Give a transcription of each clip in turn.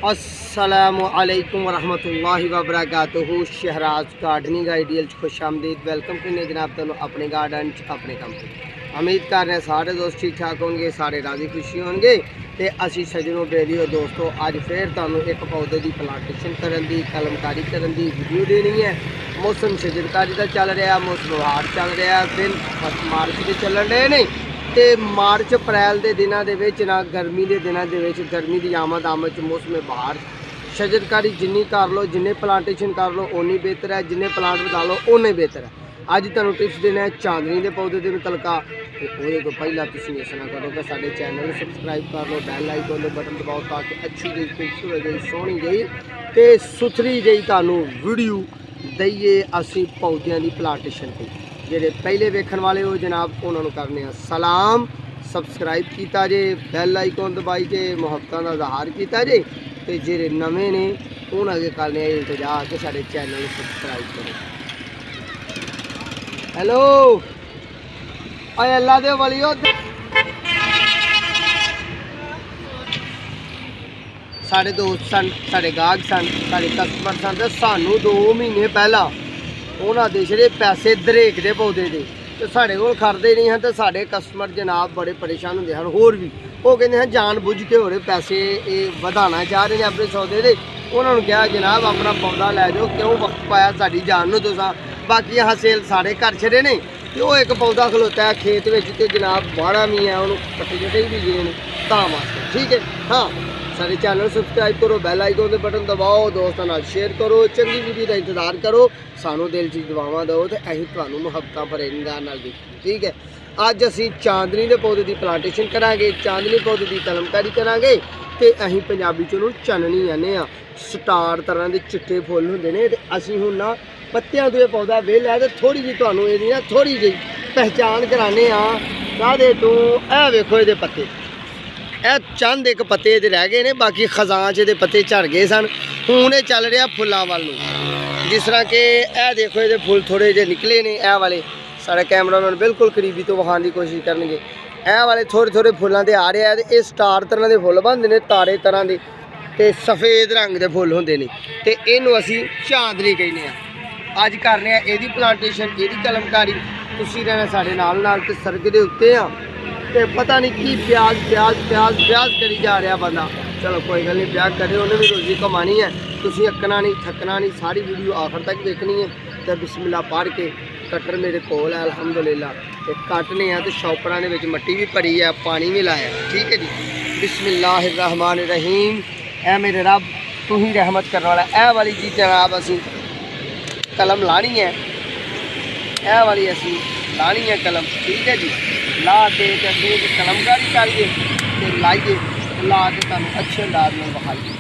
अस्सलामु अलैकुम वरहमतुल्लाहि वबरकातुहू। शहराज गार्डनिंग आइडियल खुश आमदीद। वेलकम करने जनाब तुहानू अपने गार्डन अपने काम पर। उम्मीद कर रहे हैं सारे दोस्त ठीक ठाक होंगे, सारे राजी खुशी होंगे। तो असी सजनों बेलियो दोस्तों अज फिर तुहानू एक पौधे की प्लांटेशन करने की कलमकारी करने की वीडियो देनी है। मौसम शजरकारी का चल रहा, मौसम बहार चल रहा, दिन मार्च के चलन रहे नहीं तो मार्च अप्रैल के दिनों के ना गर्मी के दिनों के गर्मी की आमद मौसम बहार शजरकारी जिन्नी कर लो, जिन्हें प्लांटेशन कर लो उन्नी बेहतर है, जिन्हें प्लांट बता लो उन्ने बेहतर है। अज तुहानू टिप्स देना है चांदनी के पौधे के मुतलका। तो तो पहला तुम इस ना करो कि साढ़े चैनल सबसक्राइब कर लो, बैल आइकन के बटन दबाओ ताकि अच्छी जी खूबसूरत जी सोहनी जी तो सुथरी जी तुहानू वीडियो दईए असी पौधों की प्लांटेशन पर। जेडे पहले वेखण वाले हो जनाब उन्होंने करने सलाम, सबसक्राइब किया जे, बैल आइकन दबाई जे, मुहब्बत का इजहार किया जे। तो जेडे नवे ने उन्हें अगे करने इंतजार के साढ़े चैनल सबसक्राइब करो। हेलो अल्लाह दे वलियो साढ़े दोस्त सन, साढ़े गाहक सन, साढ़े कस्टमर सन तो सानू 2 महीने पहला उन्होंने दे छड़े पैसे दरेक के पौधे के तो साढ़े को खरदे नहीं हैं। तो साढ़े कस्टमर जनाब बड़े परेशान होंगे हैं। होर भी वो कहते हैं जान बुझ के हो रहे पैसे ये बढ़ाना चाह रहे हैं अपने सौदे के। उन्होंने कहा जनाब अपना पौधा लै जाओ, क्यों वक्त पाया साड़ी जान तुस। बाकी यहाँ सेल साढ़े घर छड़े ने तो वो एक पौधा खलोता है खेत में तो जनाब बाड़ा भी है उन्होंने कट्टे कट्टे भी बीजे ने तां वास्ते। ठीक है हाँ, सारे चैनल सबसक्राइब करो, बैल आइकन के बटन दबाओ, दोस्तों नाल शेयर करो, चंगी वीडियो का इंतजार करो, सानू दिल च दुआवां दो तो असीं तुहानू मुहब्बतां भरे निगाह नाल देखीए। ठीक है अज असीं चांदनी के पौधे की प्लांटेशन करांगे, चांदनी पौधे की कलमकारी करांगे तो असीं पंजाबी च उहनूं चननी आने आ। स्टार तरह के चिट्टे फुल हुंदे ने ते असीं हुण ना पत्तियां तो पौधा वेला है तो थोड़ी जी तुहानू इहदी ना थोड़ी जी पहचान कराने आ। काहदे तों ऐ वेखो इहदे पत्ते, यह चंद एक पत्ते रह गए ने, बाकी खजान च पत्ते झड़ गए सन। हूँ ये चल रहा फुलों वाल, जिस तरह के यह देखो ये फुल थोड़े जे निकले ने। यह वाले सारे कैमरामैन बिल्कुल करीबी तो विखाने की कोशिश करेंगे। यह वाले थोड़े थोड़े फुलों के आ रहे हैं तो ये स्टार तरह के फुल बनते हैं, तारे तरह के तो सफ़ेद रंग के फुल होंगे ने तो इनू असी चांदनी कहने। अज करने यदी प्लांटेशन यदी कलमकारी। तुसीं रहना साढ़े नाल ते सड़क के उत्ते आ तो पता नहीं कि प्याज प्याज प्याज प्याज करी जा रहा बंदा। चलो कोई गल नहीं, प्याज करे उन्हें भी रोजी कमानी है। तुसीं अक्कना नहीं थकना नहीं, सारी वीडियो आखिर तक देखनी है। तो बिस्मिल्लाह पढ़ के कटर मेरे कोल है अल्हम्दुलिल्लाह तो कटने हैं। तो शॉपरां दे विच मट्टी भी भरी है, पानी भी लाया। ठीक है जी, बिस्मिल्लाहिर्रहमानिर्रहीम। ऐ मेरे रब तू ही रहमत करने वाला। ऐ वाली जी जनाब असी कलम लानी है, ऐ वाली असी लानी है कलम। ठीक है जी, ला के कलमकारी करिए तो लाइए, ला के तुम अच्छे अंदाज में बहाइए।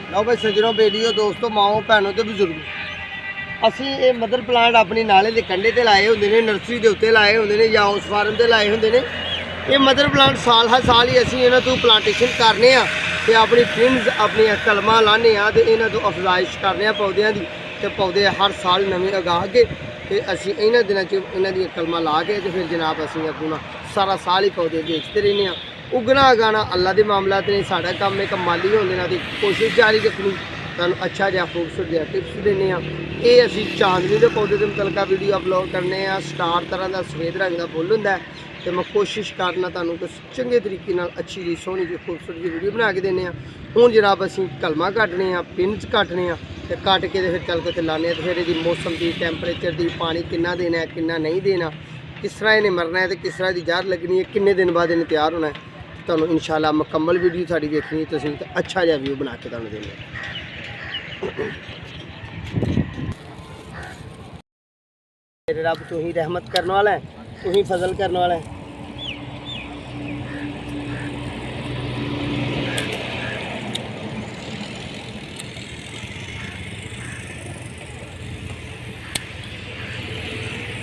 लो भाई सजनों बेलियो दोस्तों माओ भैनों तो बजुर्ग असी ये मदर प्लांट अपनी नाले के कंढे ते लाए होंदे ने, नर्सरी के उत्ते लाए होंदे ने या हाउस फार्म ते लाए होंदे ने। ये मदर प्लांट साल हर साल ही असी इन्हां तों प्लांटेशन करने आ ते अपनी ट्रिम्स अपनी कलमां लाने आ ते इन्हां तों अफजाइश करने आ पौधों की। तो पौधे हर साल नवे उगागे तो असी इन्हां दिनां च इन्हां दी कलमां ला के तो फिर जनाब असी अपना सारा साल ही पौधे बेचते रहने आ। उगना गाना अल्लाह के मामला नहीं, साढ़ा काम एक माली होने की कोशिश जारी रखनी। तुहानू अच्छा जहा खूबसूरत जहा टिप्स देने ये असी चांदनी के पौधे के मुतलका वीडियो अपलोड करने। स्टार तरह का सफेद रंग का फुल होंदा है तो मैं कोशिश करना तुहानू चंगे तरीके नाल अच्छी जी सोहनी जी खूबसूरत जी वीडियो बना के देने। हुण जनाब असी कलमां कटने पिन्स कटने तो कट के फिर चल के लाने तो फिर ये मौसम की टैंपरेचर की पानी कितना देना है कितना नहीं देना, किस तरह इन्हें मरना है तो किस तरह की जहर लगनी है, किन्ने दिन बाद इन्हें तैयार होना है। तो इंशाल्लाह मुकम्मल वीडियो साड़ी देखनी तो अच्छा जहा व्यू बना के तुहानू देंगे। मेरे रब तू ही रहमत करने वाला है, तू ही फजल करने वाला है।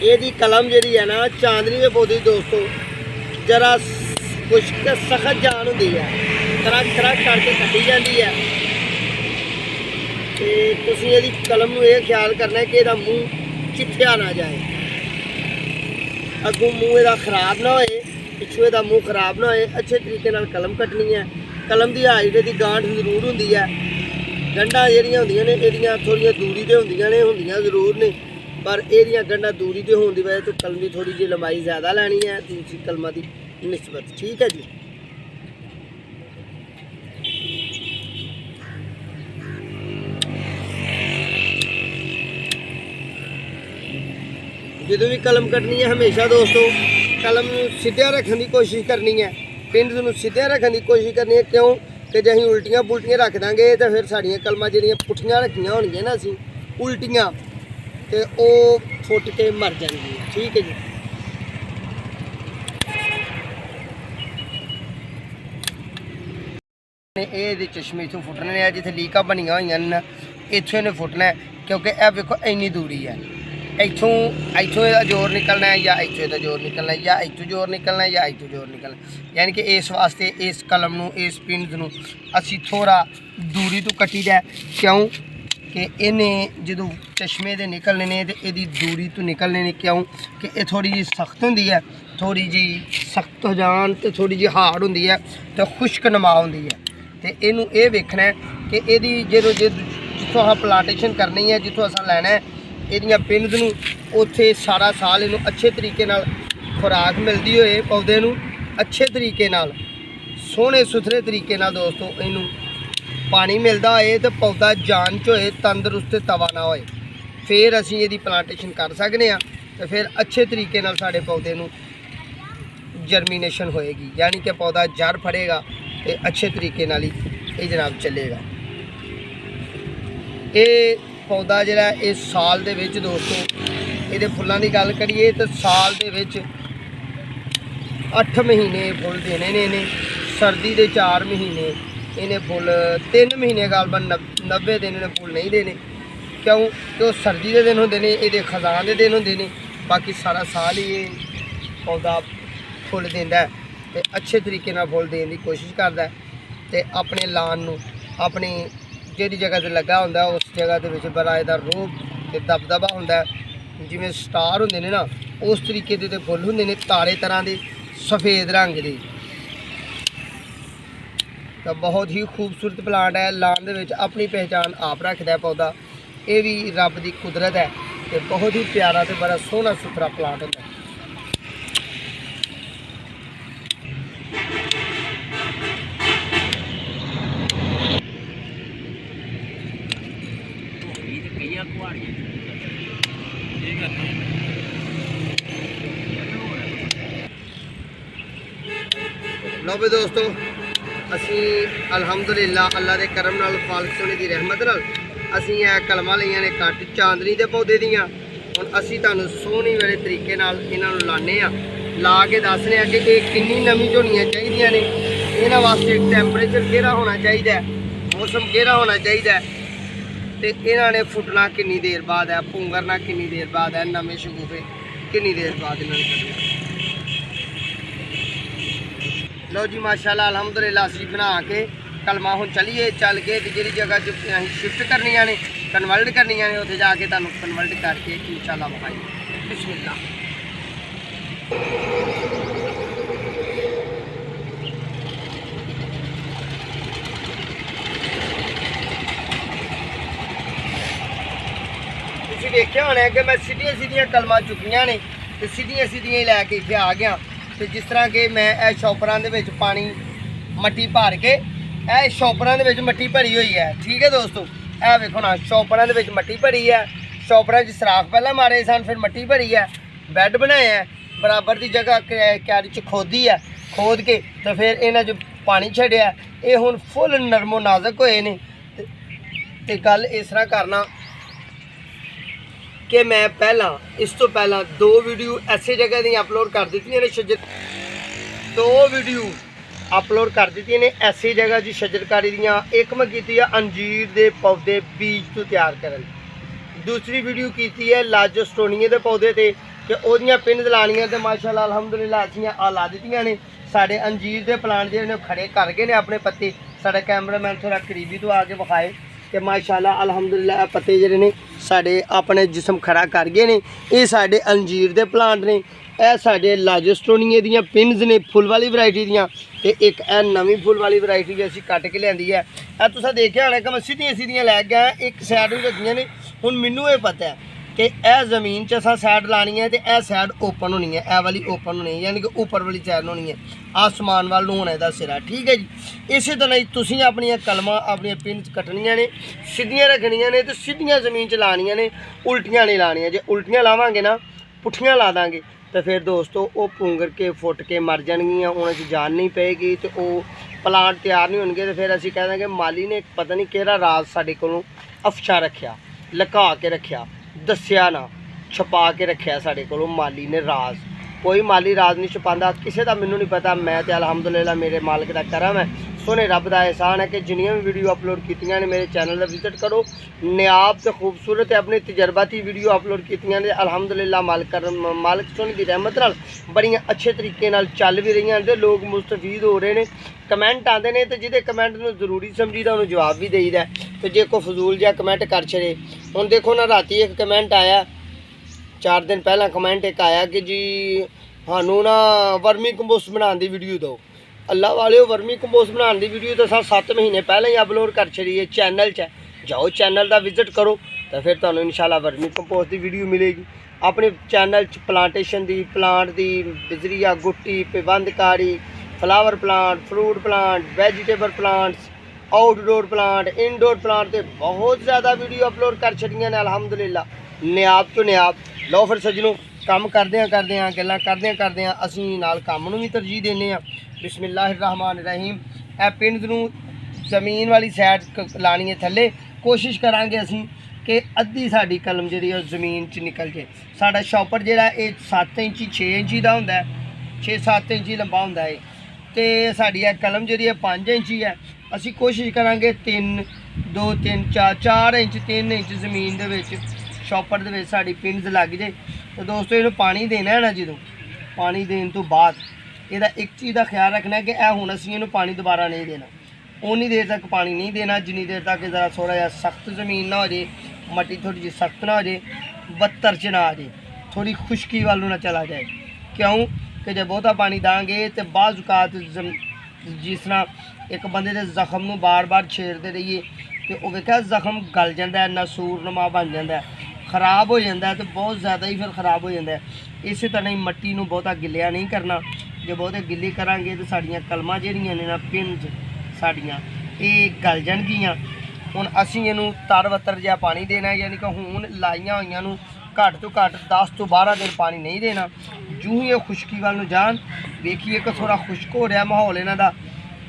ਇਹਦੀ ਕਲਮ ਜਿਹੜੀ ਹੈ ਨਾ ਚਾਂਦਨੀ ਦੇ ਪੌਦੇ ਦੋਸਤੋ ਜਰਾ ਖੁਸ਼ਕ ਸਖਤ ਜਾਨ ਹੁੰਦੀ ਹੈ, ਤਰਕ ਤਰਕ ਕਰਕੇ ਕੱਟੀ ਜਾਂਦੀ ਹੈ। ਤੇ ਤੁਸੀਂ ਇਹਦੀ ਕਲਮ ਨੂੰ ਇਹ ਖਿਆਲ ਕਰਨਾ ਕਿ ਇਹਦਾ ਮੂੰਹ ਚਿੱਥਿਆ ਨਾ ਜਾਏ, ਅੱਗੋਂ ਮੂੰਹ ਇਹਦਾ ਖਰਾਬ ਨਾ ਹੋਏ, ਪਿੱਛੋਂ ਇਹਦਾ ਮੂੰਹ ਖਰਾਬ ਨਾ ਹੋਏ। ਅੱਛੇ ਤਰੀਕੇ ਨਾਲ ਕਲਮ ਕੱਟਣੀ ਹੈ। ਕਲਮ ਦੀ ਹਾਈਟ ਦੀ ਗਾਂਠ ਜ਼ਰੂਰ ਹੁੰਦੀ ਹੈ। ਗੰਢਾਂ ਜਿਹੜੀਆਂ ਹੁੰਦੀਆਂ ਨੇ ਇਹਦੀਆਂ ਥੋੜ੍ਹੀਆਂ ਦੂਰੀ 'ਤੇ ਹੁੰਦੀਆਂ ਜ਼ਰੂਰ ਨੇ, ਪਰ ਇਹਦੀਆਂ ਗੰਢਾਂ ਦੂਰੀ 'ਤੇ ਹੋਣ ਦੀ ਵਜ੍ਹਾ ਤੋਂ ਕਲਮ ਦੀ ਥੋੜ੍ਹੀ ਜਿਹੀ ਲੰਬਾਈ ਜ਼ਿਆਦਾ ਲੈਣੀ ਹੈ ਦੂਸਰੀ ਕਲਮਾਂ ਦੀ ਨਿਸਬਤ। ਠੀਕ ਹੈ ਜੀ। ਜਦੋਂ ਵੀ ਕਲਮ ਕੱਟਣੀ ਹੈ ਹਮੇਸ਼ਾ ਦੋਸਤੋ ਕਲਮ ਨੂੰ ਸਿੱਧਿਆ ਰੱਖਣ ਦੀ ਕੋਸ਼ਿਸ਼ ਕਰਨੀ ਹੈ, ਪਿੰਡ ਨੂੰ ਸਿੱਧਿਆ ਰੱਖਣ ਦੀ ਕੋਸ਼ਿਸ਼ ਕਰਨੀ ਹੈ। ਕਿਉਂ ਕਿ ਜੇ ਅਸੀਂ ਉਲਟੀਆਂ ਪੁਲਟੀਆਂ ਰੱਖ ਦਾਂਗੇ ਤਾਂ ਫਿਰ ਸਾਡੀਆਂ ਕਲਮਾਂ ਜਿਹੜੀਆਂ ਪੁੱਠੀਆਂ ਰੱਖੀਆਂ ਹੋਣਗੀਆਂ ਨਾ ਅਸੀਂ ਉਲਟੀਆਂ, ਤੇ ਉਹ ਫੁੱਟ ਕੇ ਮਰ ਜਾਣਗੀਆਂ। ਠੀਕ ਹੈ ਜੀ। ਇਹਦੇ ਚਸ਼ਮੇ ਇੱਥੋਂ ਫੁੱਟਣੇ ਆ, ਜਿੱਥੇ ਲੀਕਾਂ ਬਣੀਆਂ ਹੋਈਆਂ ਨੇ ਇੱਥੋਂ ਇਹਨੇ ਫੁੱਟਣਾ, ਕਿਉਂਕਿ ਇਹ ਵੇਖੋ ਇੰਨੀ ਦੂਰੀ ਹੈ। ਇੱਥੋਂ ਇਹਦਾ ਜ਼ੋਰ ਨਿਕਲਣਾ ਹੈ, ਜਾਂ ਇੱਥੋਂ ਇਹਦਾ ਜ਼ੋਰ ਨਿਕਲਣਾ ਹੈ, ਜਾਂ ਇੱਥੋਂ ਜ਼ੋਰ ਨਿਕਲਣਾ ਹੈ, ਜਾਂ ਇੱਥੋਂ ਜ਼ੋਰ ਨਿਕਲਣਾ। ਯਾਨੀ ਕਿ ਇਸ ਵਾਸਤੇ ਇਸ ਕਲਮ ਨੂੰ, ਇਸ ਪਿੰਡ ਨੂੰ ਅਸੀਂ ਥੋੜ੍ਹਾ ਦੂਰੀ ਤੋਂ ਕੱਟੀਦਾ। ਕਿਉਂ ਕਿ ਇਹਨੇ ਜਦੋਂ ਚਸ਼ਮੇ ਦੇ ਨਿਕਲਣੇ ਨੇ ਤੇ ਇਹਦੀ ਦੂਰੀ ਤੋਂ ਨਿਕਲਣੇ ਨੇ। ਕਿਉਂ ਕਿ ਇਹ ਥੋੜ੍ਹੀ ਜਿਹੀ ਸਖਤ ਹੁੰਦੀ ਹੈ, ਥੋੜ੍ਹੀ ਜਿਹੀ ਸਖਤ ਹੋ ਜਾਣ ਤੇ ਥੋੜ੍ਹੀ ਜਿਹੀ ਹਾਰਡ ਹੁੰਦੀ ਹੈ ਤੇ ਖੁਸ਼ਕ ਨਮਾ ਹੁੰਦੀ ਹੈ। ਤੇ ਇਹਨੂੰ ਇਹ ਵੇਖਣਾ ਕਿ ਇਹਦੀ ਜਿੱਥੋਂ ਆਪਾਂ ਪਲਾਂਟੇਸ਼ਨ ਕਰਨੀ ਹੈ, ਜਿੱਥੋਂ ਅਸਾਂ ਲੈਣਾ ਹੈ ਇਹਦੀਆਂ ਪਿੰਡ ਨੂੰ, ਉੱਥੇ ਸਾਰਾ ਸਾਲ ਇਹਨੂੰ ਅੱਛੇ ਤਰੀਕੇ ਨਾਲ ਖੁਰਾਕ ਮਿਲਦੀ ਹੋਏ, ਪੌਦੇ ਨੂੰ ਅੱਛੇ ਤਰੀਕੇ ਨਾਲ ਸੋਹਣੇ ਸੁਥਰੇ ਤਰੀਕੇ ਨਾਲ ਦੋਸਤੋ ਇਹਨੂੰ ਪਾਣੀ ਮਿਲਦਾ ਹੋਏ ਤੇ ਪੌਦਾ ਜਾਨ 'ਚ ਹੋਏ, ਤੰਦਰੁਸਤ ਤਵਾ ਨਾ ਹੋਏ, ਫਿਰ ਅਸੀਂ ਇਹਦੀ ਪਲਾਂਟੇਸ਼ਨ ਕਰ ਸਕਦੇ ਹਾਂ। ਤੇ ਫਿਰ ਅੱਛੇ ਤਰੀਕੇ ਨਾਲ ਸਾਡੇ ਪੌਦੇ ਨੂੰ ਜਰਮੀਨੇਸ਼ਨ ਹੋਏਗੀ, ਯਾਨੀ ਕਿ ਪੌਦਾ ਜੜ ਫੜੇਗਾ ਤੇ ਅੱਛੇ ਤਰੀਕੇ ਨਾਲ ਹੀ ਇਹ ਜਨਾਬ ਚੱਲੇਗਾ। ਇਹ ਪੌਦਾ ਜਿਹੜਾ ਇਹ ਸਾਲ ਦੇ ਵਿੱਚ ਦੋਸਤੋ ਇਹਦੇ ਫੁੱਲਾਂ ਦੀ ਗੱਲ ਕਰੀਏ ਤਾਂ ਸਾਲ ਦੇ ਵਿੱਚ 8 ਮਹੀਨੇ ਫੁੱਲ ਦੇਣੇ ਨੇ ਇਹਨੇ। ਸਰਦੀ ਦੇ 4 ਮਹੀਨੇ ਇਹਨੇ ਫੁੱਲ, 3 ਮਹੀਨੇ ਗਾਲਬਨ 90 ਦਿਨ ਇਹਨੇ ਫੁੱਲ ਨਹੀਂ ਦੇਣੇ। ਕਿਉਂ ਕਿ ਉਹ ਸਰਦੀ ਦੇ ਦਿਨ ਹੁੰਦੇ ਨੇ, ਇਹਦੇ ਖਜ਼ਾਨ ਦੇ ਦਿਨ ਹੁੰਦੇ ਨੇ। ਬਾਕੀ ਸਾਰਾ ਸਾਲ ਹੀ ਇਹ ਪੌਦਾ ਫੁੱਲ ਦਿੰਦਾ ਤੇ ਅੱਛੇ ਤਰੀਕੇ ਨਾਲ ਫੁੱਲ ਦੇਣ ਦੀ ਕੋਸ਼ਿਸ਼ ਕਰਦਾ। ਤੇ ਆਪਣੇ ਲਾਨ ਨੂੰ ਆਪਣੀ ਜਿਹੜੀ ਜਗ੍ਹਾ 'ਤੇ ਲੱਗਾ ਹੁੰਦਾ ਉਸ ਜਗ੍ਹਾ ਦੇ ਵਿੱਚ ਬਰਾਏਦਾਰ ਰੋਹ ਤੇ ਦਬਦਬਾ ਹੁੰਦਾ, ਜਿਵੇਂ ਸਟਾਰ ਹੁੰਦੇ ਨੇ ਨਾ ਉਸ ਤਰੀਕੇ ਦੇ ਫੁੱਲ ਹੁੰਦੇ ਨੇ, ਤਾਰੇ ਤਰ੍ਹਾਂ ਦੇ ਸਫੇਦ ਰੰਗ ਦੇ। ਤਾਂ ਬਹੁਤ ਹੀ ਖੂਬਸੂਰਤ ਪਲਾਂਟ ਹੈ। ਲਾਨ ਦੇ ਵਿੱਚ ਆਪਣੀ ਪਹਿਚਾਣ ਆਪ ਰੱਖਦਾ ਪੌਦਾ। ਇਹ ਵੀ ਰੱਬ ਦੀ ਕੁਦਰਤ ਹੈ ਤੇ ਬਹੁਤ ਹੀ ਪਿਆਰਾ ਤੇ ਬੜਾ ਸੋਹਣਾ ਸੁਥਰਾ ਪਲਾਂਟ ਹੁੰਦਾ। ਲਓ ਵੀ ਦੋਸਤੋ ਅਸੀਂ ਅਲਹਮਦੁਲਿਲਾ ਅੱਲਾ ਦੇ ਕਰਮ ਨਾਲ, ਖਾਲਕ ਸੋਹਣੇ ਦੀ ਰਹਿਮਤ ਨਾਲ ਅਸੀਂ ਇਹ ਕਲਮਾਂ ਲਈਆਂ ਨੇ ਕੱਟ ਚਾਂਦਨੀ ਦੇ ਪੌਦੇ ਦੀਆਂ। ਹੁਣ ਅਸੀਂ ਤੁਹਾਨੂੰ ਸੋਹਣੀ ਵਾਲੇ ਤਰੀਕੇ ਨਾਲ ਇਹਨਾਂ ਨੂੰ ਲਾਣੇ ਆ, ਲਾ ਕੇ ਦੱਸਦੇ ਆ ਕਿ ਇਹ ਕਿੰਨੀ ਨਮੀ ਝੋਣੀਆਂ ਚਾਹੀਦੀਆਂ ਨੇ। ਇਹਨਾਂ ਵਾਸਤੇ ਟੈਂਪਰੇਚਰ ਕਿਹੜਾ ਹੋਣਾ ਚਾਹੀਦਾ, ਮੌਸਮ ਕਿਹੜਾ ਹੋਣਾ ਚਾਹੀਦਾ, ਤੇ ਇਹਨਾਂ ਨੇ ਫੁੱਟਣਾ ਕਿੰਨੀ ਦੇਰ ਬਾਅਦ ਹੈ, ਪੁੰਗਰਨਾ ਕਿੰਨੀ ਦੇਰ ਬਾਅਦ ਹੈ, ਨਵੇਂ ਸ਼ਗੂਫੇ ਕਿੰਨੀ ਦੇਰ ਬਾਅਦ ਇਹਨਾਂ ਨੇ ਕੱਢਣਾ। ਲਓ ਜੀ ਮਾਸ਼ਾਅੱਲਾ ਅਲਹਮਦੁਲਿਲਾ ਅਸੀਂ ਬਣਾ ਕੇ ਕਲਮਾਂ ਹੁਣ ਚੱਲੀਏ, ਚੱਲ ਕੇ ਤੇ ਜਿਹੜੀ ਜਗ੍ਹਾ 'ਚ ਅਸੀਂ ਸ਼ਿਫਟ ਕਰਨੀਆਂ ਨੇ, ਕਨਵਰਟ ਕਰਨੀਆਂ ਨੇ, ਉੱਥੇ ਜਾ ਕੇ ਤੁਹਾਨੂੰ ਕਨਵਰਟ ਕਰਕੇ ਇਨਸ਼ਾਅੱਲਾ ਵਿਖਾਈਏ। ਬਿਸਮਿਲ੍ਲਾ। ਤੁਸੀਂ ਦੇਖਿਆ ਹੋਣਾ ਕਿ ਮੈਂ ਸਿੱਧੀਆਂ ਸਿੱਧੀਆਂ ਕਲਮਾਂ ਚੁੱਕੀਆਂ ਨੇ ਤੇ ਸਿੱਧੀਆਂ ਸਿੱਧੀਆਂ ਹੀ ਲੈ ਕੇ ਇੱਥੇ ਆ ਗਿਆ। ਤੇ ਜਿਸ ਤਰ੍ਹਾਂ ਕਿ ਮੈਂ ਇਹ ਸ਼ੋਪਰਾਂ ਦੇ ਵਿੱਚ ਪਾਣੀ ਮੱਟੀ ਭਰ ਕੇ, ਇਹ ਸ਼ੋਪਰਾਂ ਦੇ ਵਿੱਚ ਮੱਟੀ ਭਰੀ ਹੋਈ ਹੈ। ਠੀਕ ਹੈ ਦੋਸਤੋ, ਇਹ ਵੇਖੋ ਨਾ ਸ਼ੋਪਰਾਂ ਦੇ ਵਿੱਚ ਮੱਟੀ ਭਰੀ ਹੈ। ਸ਼ੋਪਰਾਂ 'ਚ ਸਰਾਖ ਪਹਿਲਾਂ ਮਾਰੇ ਸਨ, ਫਿਰ ਮੱਟੀ ਭਰੀ ਹੈ, ਬੈੱਡ ਬਣਾਇਆ ਬਰਾਬਰ ਦੀ ਜਗ੍ਹਾ ਕਿਆਰੀ 'ਚ ਖੋਦੀ ਹੈ, ਖੋਦ ਕੇ ਤੇ ਫਿਰ ਇਹਨਾਂ 'ਚ ਪਾਣੀ ਛੱਡਿਆ। ਇਹ ਹੁਣ ਫੁੱਲ ਨਰਮੋ ਨਾਜ਼ੁਕ ਹੋਏ ਨੇ। ਤੇ ਗੱਲ ਇਸ ਤਰ੍ਹਾਂ ਕਰਨਾ कि मैं पहला इस तो पहला 2 वीडियो ऐसी जगह दी अपलोड कर दी ने, 2 वीडियो अपलोड कर दी ने ऐसी जगह जी शजरकारी दियाँ। एक मैं की है अंजीर के पौधे बीज तो तैयार करन, दूसरी वीडियो की है लाजोस्टोनिया के पौधे थे ਤੇ ਉਹਦੀਆਂ ਪਿੰਨਸ ਲਾਣੀਆਂ ਤੇ ਮਾਸ਼ਾਅੱਲਾ ਅਲਹਮਦੁਲਿਲਾ ਅਸੀਂ ਆ ਲਾ ਦਿੱਤੀਆਂ ਨੇ। ਸਾਡੇ ਅੰਜੀਰ ਦੇ ਪਲਾਂਟ ਜਿਹੜੇ ਨੇ ਖੜੇ ਕਰ ਗਏ ਨੇ ਆਪਣੇ ਪੱਤੇ। ਸਾਡਾ ਕੈਮਰਾਮੈਨ ਥੋੜਾ ਕਰੀਬੀ ਤੋਂ ਆ ਕੇ ਵਿਖਾਏ ਕਿ ਮਾਸ਼ਾਅੱਲਾ ਅਲਹਮਦੁਲਿਲਾ ਇਹ ਪੱਤੇ ਜਿਹੜੇ ਨੇ ਸਾਡੇ ਆਪਣੇ ਜਿਸਮ ਖੜਾ ਕਰ ਗਏ ਨੇ। ਇਹ ਸਾਡੇ ਅੰਜੀਰ ਦੇ ਪਲਾਂਟ ਨੇ। ਇਹ ਸਾਡੇ ਲਾਜਸਟੋਨੀਏ ਦੀਆਂ ਪਿੰਨਸ ਨੇ ਫੁੱਲ ਵਾਲੀ ਵੈਰਾਈਟੀ ਦੀਆਂ। ਤੇ ਇੱਕ ਇਹ ਨਵੀਂ ਫੁੱਲ ਵਾਲੀ ਵੈਰਾਈਟੀ ਵੀ ਅਸੀਂ ਕੱਟ ਕੇ ਲਿਆਂਦੀ ਹੈ। ਇਹ ਤੁਸੀਂ ਦੇਖਿਆ ਹੋਣਾ ਕਿ ਮੈਂ ਸਿੱਧੀਆਂ ਲੈ ਕੇ ਆਇਆ, ਇੱਕ ਸਾਈਡ ਵੀ ਰੱਖੀਆਂ ਨੇ। ਹੁਣ ਮੈਨੂੰ ਇਹ ਪਤਾ ਹੈ कि यह ज़मीन च असां साइड लानी है तो यह साइड ओपन होनी है, यह वाली ओपन होनी है, यानी कि ऊपर वाली साइड होनी है, आसमान वाल होना है सिरा। ठीक है जी। इस तरह ही तुसीं अपनियां कलमां अपनियां पिन कट्टनियां ने, सीधियां रखनियां ने तो सीधियां ज़मीन च लानियां ने, उल्टियां नहीं लानियां। जे उल्टियां लावांगे ना, पुट्ठियां ला देंगे तो फिर दोस्तों वो पुंगर के फुट के मर जाएगियां, उन्हें जान नहीं पेगी तो वो प्लांट तैयार नहीं होंगे। तो फिर असीं कह देंगे माली ने पता नहीं किहड़ा राज साडे कोलों अफशा रखिया, लुका के रखिया, दस्या ना, छुपा के रखिया साडे कोलों माली ने राज। कोई माली राज नहीं छुपांदा, किसी का मैनू नहीं पता। मैं तो अलहमदुलिल्लाह मेरे मालिक का करम है, सोने रब का एहसान है कि जिन्नियां भी वीडियो अपलोड कीतियां ने मेरे चैनल का विजिट करो। नायाब तो खूबसूरत है अपने तजर्बाती वीडियो अपलोड कीतियां ने अलहमदुलिल्लाह मालिक सोने की रहमत नाल बड़ियां अच्छे तरीके नाल चल भी रही हैं। लोग मुस्तफीद हो रहे हैं, कमेंट आते हैं तो जिहदे कमेंट नूं जरूरी समझीदा उन्होंने जवाब भी देईदा। तो जे कोई फजूल जिहा कमेंट कर छड़े, हुण देखो ना राती एक कमेंट आया, 4 दिन पहला कमेंट एक आया कि जी सानू ना वर्मी कंपोस्ट बनाने की वीडियो दो। अल्लाह वाले वर्मी कंपोस्ट बनाने की वीडियो तो 7 महीने पहले ही अपलोड कर छड़ी है चैनल च। जाओ चैनल का विजिट करो तो फिर तुहानू इंशाल्लाह वर्मी कंपोस्ट की वीडियो मिलेगी। अपने चैनल च प्लांटेशन की, प्लांट की, बिजरिया गुट्टी, पिबंधकारी, flower plant, fruit plant, vegetable plants, outdoor plant, indoor plant ते बहुत ज़्यादा वीडियो अपलोड कर छड़ियां ने अलहमदुलिल्लाह। नियाब तो नियाब। लो फिर सज्जनों काम करदे गल्लां करदे असीं नाल काम नूं भी तरजीह देने आ। बिस्मिल्लाहिर्रहमानिर्रहीम। ए पिंड नूं ज़मीन वाली साइड लानी है थल्ले, कोशिश करांगे असीं कि अद्धी साडी कलम जिहड़ी है ज़मीन च निकल जाए। साडा शॉपर जिहड़ा ये 7 इंची 6 इंची दा हुंदा है, 6-7 इंची लंबा हुंदा है ते साडी कलम जिहड़ी है 5 इंची है। असी कोशिश करांगे 3, 2, 3, 4 इंच 3 इंच ज़मीन दे विच शॉपर दे विच साडी पिन्स लग जाए। तो दोस्तों इहनूं पानी देना है ना, जो पानी देने तो बाद इहदा एक चीज़ का ख्याल रखना है कि हुण असीं इहनूं पानी दोबारा नहीं देना। उन्नी देर तक पानी नहीं देना जिन्नी देर तक ज़रा थोड़ा जिहा सख्त ज़मीन ना हो जाए, मट्टी थोड़ी जी सख्त ना हो जाए, बत्तर च ना आ जाए, थोड़ी खुश्की वालों ना चला जाए। क्यों कि जब बहुता पानी देंगे तो बाज़ औकात जिस तरह एक बंदे के जख्म में बार बार छेड़ते रहिए तो वह वेख्या जख्म गल जाता है, नसूरनुमा बन जाता है, खराब हो जाता है, तो बहुत ज़्यादा ही फिर खराब हो जाता है। इस तरह ही मट्टी में बहुता गिलिया नहीं करना। जो बहुते गिली करांगे तो साड़ियाँ कलमां जिहड़ियां ने ना पिंज साड़ियाँ ये गल जाणगियां। हुण असीं इहनूं तर-बतर जिहा पानी देना है, यानी कि हुण लाइयां होईयां नूं घट तो घट 10 तो 12 दिन पानी नहीं देना। जूं ही ये खुश्की वाल नूं जान देखिए कि थोड़ा खुश्क हो रहा माहौल इन्हां दा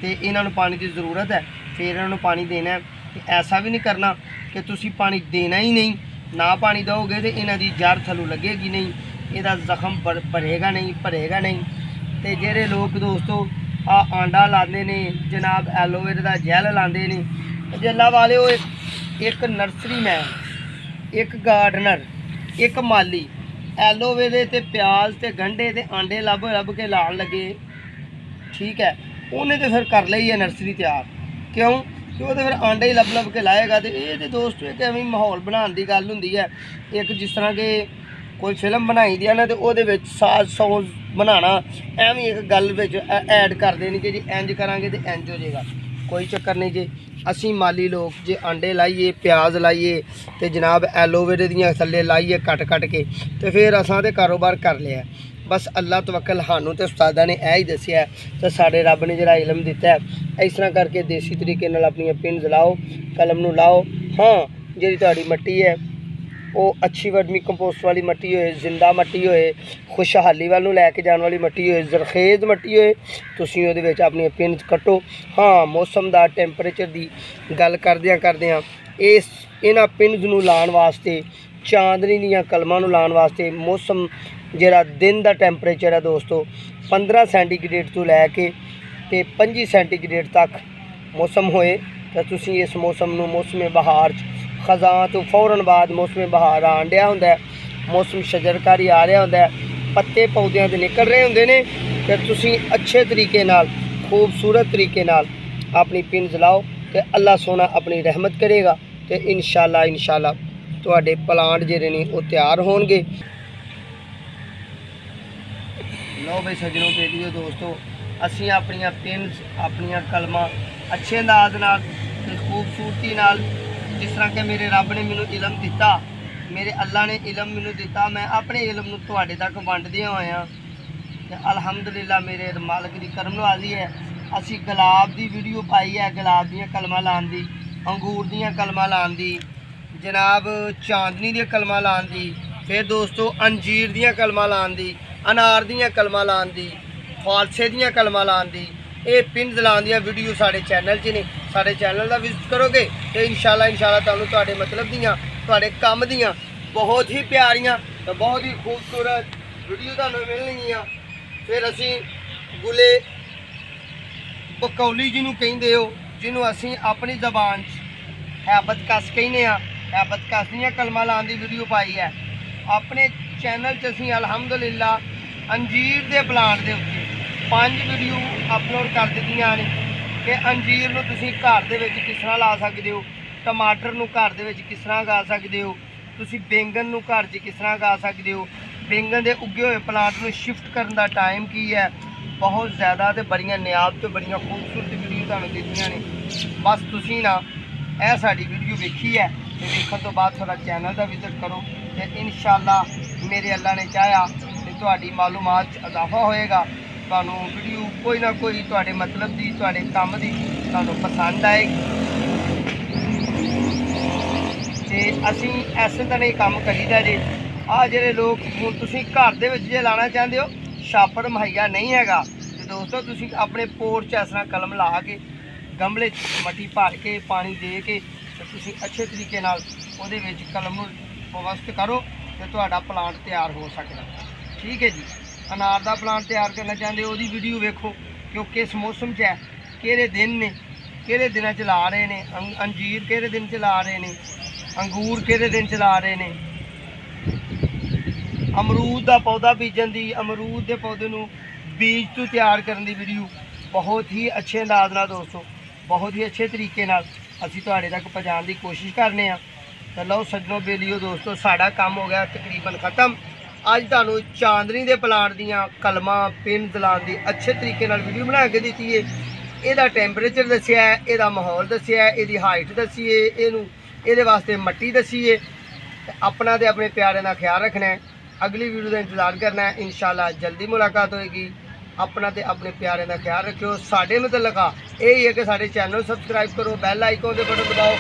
ते इन्हां नूं पानी की ज़रूरत है, फिर इन्हां नूं पानी देना है। ऐसा भी नहीं करना कि तुसीं पानी देना ही नहीं, ना पानी दोगे तो इन्हां दी जड़ थल्लों लगेगी नहीं, इहदा जख्म भरेगा नहीं। तो जिहड़े लोग दोस्तों आंडा लाते ने जनाब, एलोवेरा का जैल लाते ने, जल्ला वाले वो एक नर्सरी मैन, एक गार्डनर, एक माली एलोवेरे ते प्याज ते गंढे ते आंडे लभ के लान लगे। ठीक है, उन्हें तो फिर कर ली है नर्सरी तैयार। क्यों कि वो तो फिर आंडे ही लभ के लाएगा। तो ये तो दोस्तों एक एवं माहौल बनाने की गल होंदी है। एक जिस तरह के कोई फिल्म बनाई दी है ना, तो वो साज सौज बनाना एवं एक गल ऐड कर देनी कि जी इंज करांगे तो इंज हो जाएगा। कोई चक्कर नहीं जी। असी माली लोग जे आंडे लाइए, प्याज लाइए तो जनाब एलोवेरे दियां थल्ले लाइए कट के, तो फिर असां ते कारोबार कर लिया। बस अल्लाह तवक्कल सानू तो उस्तादा ने यही दसिया है तो साढ़े रब ने जरा इलम दिता है। इस तरह करके देसी तरीके नाल अपनी पिन्स लाओ, कलम नूं लाओ। हाँ, जी तुहाडी मट्टी है वो अच्छी वर्मी कंपोस्ट वाली मट्टी होए, जिंदा मट्टी होए, खुशहाली वाल लैके जाने वाली मट्टी होए, जरखेज मट्टी होए, तुसीं उहदे विच अपनी पिन्स कट्टो। हाँ, मौसम का टैंपरेचर की गल करदियां इस इन्हां पिन्स नूं लाण वास्ते, चांदनी दीयां कलमां नूं लाण वास्ते मौसम जिहड़ा दिन का टैंपरेचर है दोस्तों 15 सेंटीग्रेड तो लैके 25 सेंटीग्रेड तक मौसम होए तो तुसीं इस मौसम नूं मौसम बहार खज़ां तो फौरन बाद मौसम बहार आन दिया हुंदा है। मौसम शजरकारी आ रहा होंदा है, पत्ते पौधों के निकल रहे होंगे ने, तो तुसी अच्छे तरीके नाल खूबसूरत तरीके नाल अपनी पिन लाओ तो अल्लाह सोना अपनी रहमत करेगा तो इंशाल्लाह तुहाडे प्लांट जिहड़े ने वो तैयार होणगे। लो भाई सज्जनों बेलियो दोस्तों, असीं अपनियां पिन्स अपनियां कलमां अच्छे अंदाज नाल ते खूबसूरती नाल, जिस तरह कि मेरे रब ने मैनूं इलम दिता, मेरे अल्लाह ने इलम मैनूं दिता, मैं अपने इलम नूं तुहाडे तक वंडदिया होया ते अल्हम्दुलिल्लाह मेरे मालिक दी करम नवाजी है। असीं गुलाब दी वीडियो पाई है, गुलाब दीयां कलमां लाउण दी, अंगूर दीयां कलमां लाउण दी, जनाब चांदनी दी कलमां लाउण दी, फिर दोस्तों अंजीर दीयां कलमां लाउण दी, अनार दीयां कलमां लाउण दी, फालसे दीयां कलमां लाउण दी, ये पिन लाउण दीयां वीडियो साडे चैनल च ने। साडे चैनल दा विजिट करोगे तो इंशाल्लाह तुहानूं तुहाडे मतलब दीयां तुहाडे काम दीयां बहुत ही प्यारियां तो बहुत ही खूबसूरत वीडियो तुहानूं मिलणगीआं। फिर असीं गुले बकौली जिन्हों कहिंदे हो, जिन्हों असीं अपनी जबान हैबत कस कहने आ, हैबत कस दीयां कलमां लाउण दी वीडियो पाई है अपने चैनल च। असीं अल्हम्दुलिल्लाह अंजीर दे प्लांट दे उत्ते 5 वीडियो अपलोड कर दित्तियां ने कि अंजीर नूं तुसीं घर दे विच किस तरह ला सकदे हो, टमाटर नूं घर दे विच किस तरह गा सकदे हो, तुसीं बैंगन नूं घर च किस तरह गा सकदे हो, बैंगन दे उगे हुए प्लांट नूं शिफ्ट करन दा टाइम की है। बहुत ज़्यादा तो बड़ियां नायाब तो बड़ियां खूबसूरत वीडियो तुहानूं दित्तियां ने। बस तुसीं ना यह साडी वीडियो वेखी है तो वेखण तो बाद थोड़ा चैनल का विजिट करो तो इंशाल्लाह मेरे अल्लाह ने चाहा तो तुहाडी मालूमात च इजाफा होएगा। तुहानूं वीडियो कोई ना कोई तुहाडे मतलब दी तुहाडे काम दी तुहानूं पसंद आएगी। ते असीं ऐसे तरह ही काम करीदा जे। आ जिहड़े लोग हुण तुसीं घर दे विच जे लाना चाहते हो, छापर मुहैया नहीं हैगा तो दोस्तों तुसीं अपने पोर्च इस तरह कलम ला के गमले मट्टी भर के पानी दे के तो तुसीं अच्छे तरीके नाल उहदे विच कलम नूं व्यवस्थित करो तो तुहाडा प्लांट तैयार हो सकदा। ठीक है जी। अनार का प्लांट तैयार करना चाहते हो, उहदी वीडियो वेखो कि वह किस मौसम च है, किहड़े दिन ने, किहड़े दिनां च ला रहे ने, अंजीर किहड़े दिन च ला रहे ने, अंगूर किहड़े दिन च ला रहे ने, अमरूद का पौधा बीजन की, अमरूद के पौधे नूं बीज तो तैयार करने की वीडियो बहुत ही अच्छे अंदाज नाल दोस्तों, बहुत ही अच्छे तरीके नाल असीं तुहाडे तक पहुँचाने की कोशिश करने आ। तो लो सज्जनों बेलियो दोस्तों, साडा काम हो गया तकरीबन ख़त्म। अज तुहानूं चांदनी के प्लांट दीयां कलमां पिन लाउण दी अच्छे तरीके नाल वीडियो बना के दित्ती है। इहदा टैंपरेचर दस्सिया है, इहदा माहौल दस्सिया है, इहदी हाइट दस्सी है, इहदे वास्ते मट्टी दस्सी है। अपना ते अपने प्यारे का ख्याल रखना है। अगली वीडियो का इंतजार करना है, इंशाल्लाह जल्दी मुलाकात होएगी। अपना ते अपने प्यारे का ख्याल रखियो। साडे मुतलक यही है कि साडे चैनल सब्सक्राइब करो, बैल आइकॉन के बटन दबाओ,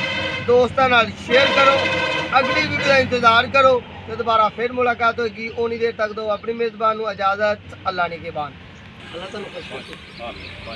दोस्तों नाल शेयर करो, अगली वीडियो का इंतजार करो तो दोबारा फिर मुलाकात होगी। उन्नी देर तक दो अपनी मेज़बान को इजाज़त। अल्लाह ने के बाद अल्लाह तुहानूं खुश रखे।